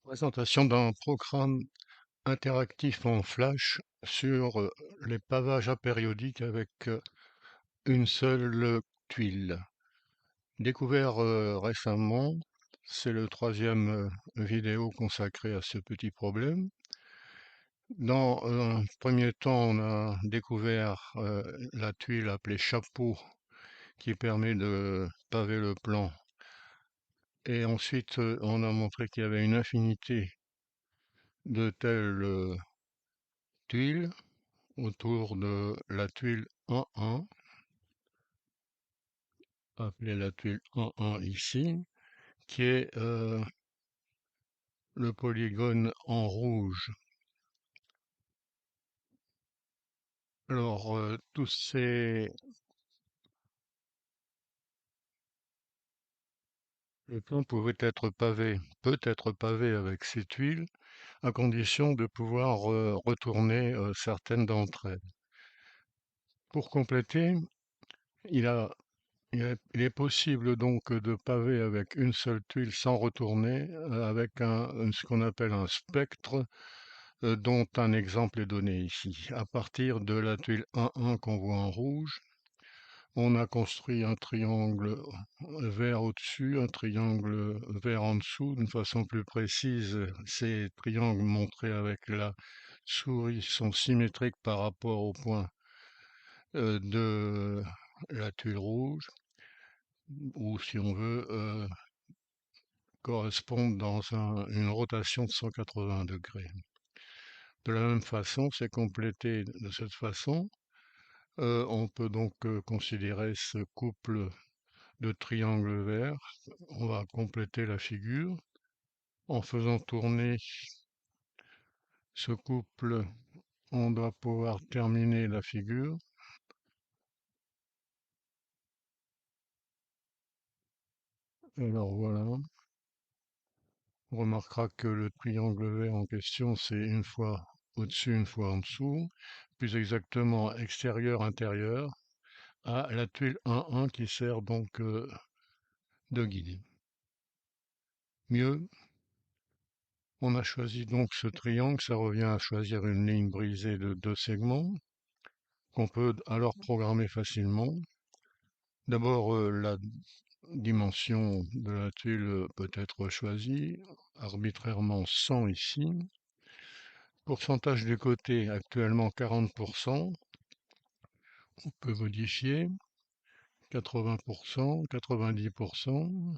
Présentation d'un programme interactif en Flash sur les pavages apériodiques avec une seule tuile. Découvert récemment, c'est le troisième vidéo consacrée à ce petit problème. Dans un premier temps, on a découvert la tuile appelée chapeau qui permet de paver le plan. Et ensuite, on a montré qu'il y avait une infinité de telles tuiles autour de la tuile 1-1, appelée la tuile 1-1 ici, qui est le polygone en rouge. Alors, tous ces... Le plan pouvait être pavé, peut être pavé avec ces tuiles, à condition de pouvoir retourner certaines d'entre elles. Pour compléter, il a il est possible donc de paver avec une seule tuile sans retourner, avec ce qu'on appelle un spectre, dont un exemple est donné ici. À partir de la tuile 1-1 qu'on voit en rouge, on a construit un triangle vert au-dessus, un triangle vert en dessous. D'une façon plus précise, ces triangles montrés avec la souris sont symétriques par rapport au point de la tuile rouge, ou si on veut, correspondent dans une rotation de 180 degrés. De la même façon, c'est complété de cette façon. On peut donc considérer ce couple de triangles verts. On va compléter la figure en faisant tourner ce couple. On doit pouvoir terminer la figure. Alors voilà, on remarquera que le triangle vert en question, c'est une fois au-dessus, une fois en dessous, plus exactement extérieur-intérieur, à la tuile 1-1 qui sert donc de guide. Mieux, on a choisi donc ce triangle, ça revient à choisir une ligne brisée de deux segments, qu'on peut alors programmer facilement. D'abord, la dimension de la tuile peut être choisie, arbitrairement 100 ici. Pourcentage du côté, actuellement 40%. On peut modifier 80%, 90%.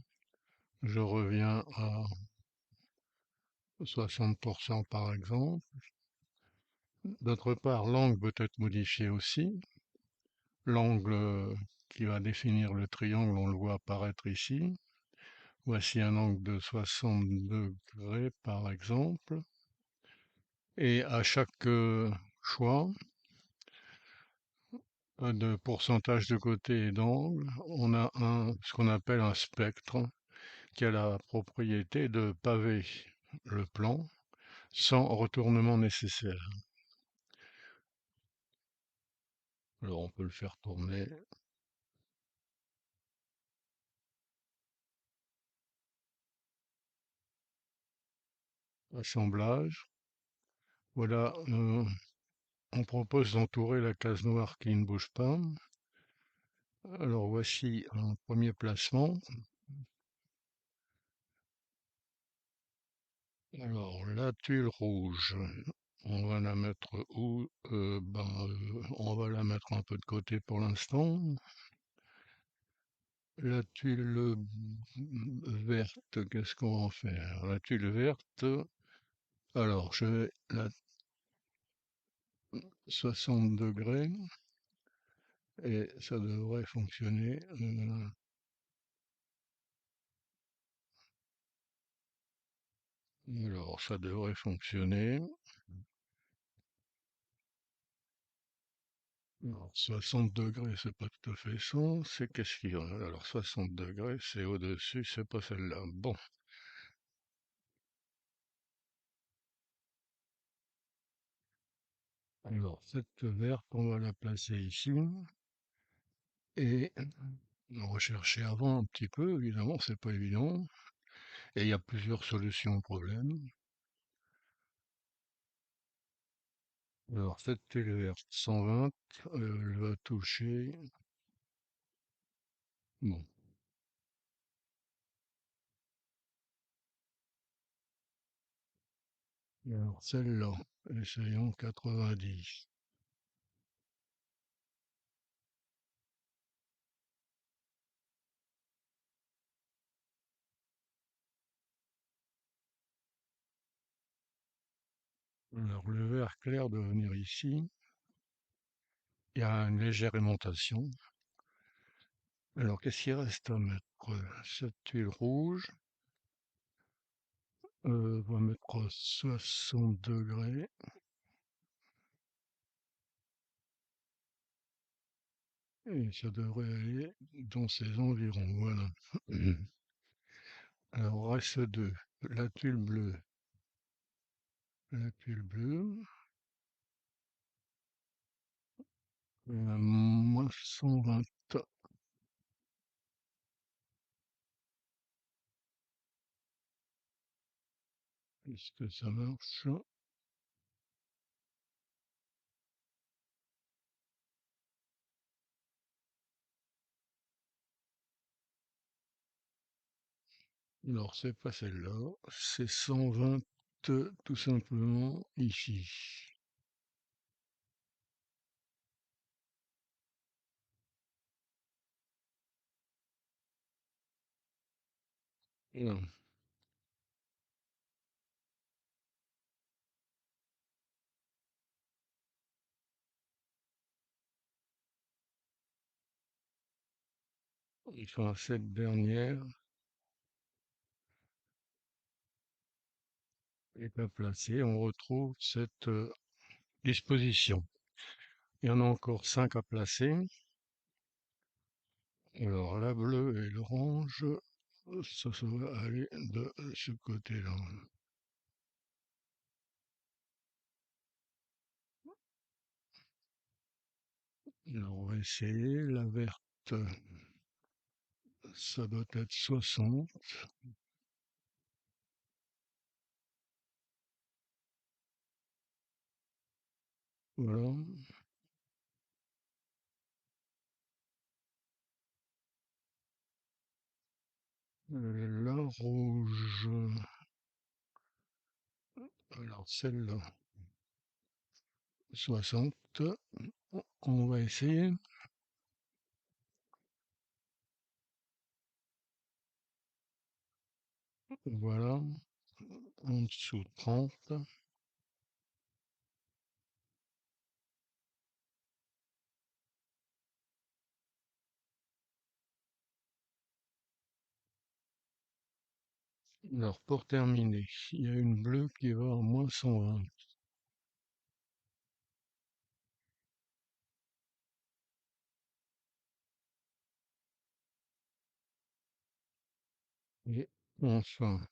Je reviens à 60% par exemple. D'autre part, l'angle peut être modifié aussi. L'angle qui va définir le triangle, on le voit apparaître ici. Voici un angle de 60 degrés par exemple. Et à chaque choix de pourcentage de côté et d'angle, on a ce qu'on appelle un spectre qui a la propriété de paver le plan sans retournement nécessaire. Alors on peut le faire tourner. Assemblage. Voilà, on propose d'entourer la case noire qui ne bouge pas. Alors voici un premier placement. Alors la tuile rouge, on va la mettre où? On va la mettre un peu de côté pour l'instant. La tuile verte, qu'est-ce qu'on va en faire? La tuile verte, alors je vais la 60 degrés et ça devrait fonctionner. Alors ça devrait fonctionner. Alors 60 degrés, c'est pas tout à fait ça. C'est qu'est-ce qu'il y a? Alors 60 degrés, c'est au-dessus, c'est pas celle-là. Bon. Alors, cette verte, on va la placer ici. Et on va chercher avant un petit peu, évidemment, c'est pas évident. Et il y a plusieurs solutions au problème. Alors, cette TLR 120, elle va toucher... Bon, alors celle-là, essayons 90. Alors, le vert clair doit venir ici. Il y a une légère aimantation. Alors, qu'est-ce qu'il reste à mettre? Cette tuile rouge, on va mettre 60 degrés. Et ça devrait aller dans ces environs, voilà. Alors, reste deux. La tuile bleue. La tuile bleue. Moins 120. Est-ce que ça marche? Alors, c'est pas celle-là. C'est 120 tout simplement ici. Non, enfin, cette dernière est pas placée. On retrouve cette disposition. Il y en a encore 5 à placer. Alors, la bleue et l'orange, ça va aller de ce côté-là. Alors, on va essayer. La verte, ça doit être 60. Voilà. La rouge, alors celle-là, 60. On va essayer. Voilà. En dessous 30. Alors, pour terminer, il y a une bleue qui va à moins 120. Et enfin,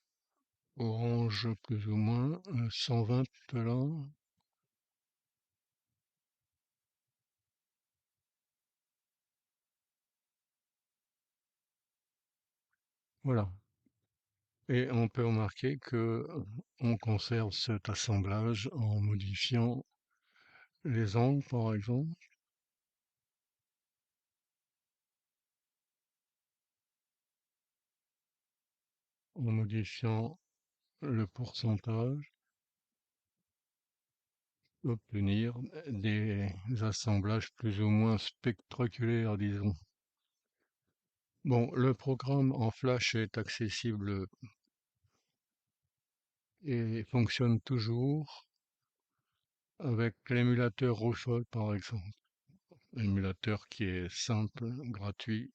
orange plus ou moins, 120 là. Voilà. Et on peut remarquer que on conserve cet assemblage en modifiant les angles, par exemple, en modifiant le pourcentage, obtenir des assemblages plus ou moins spectaculaires, disons. Bon, le programme en Flash est accessible et fonctionne toujours avec l'émulateur Rouffle, par exemple. Émulateur qui est simple, gratuit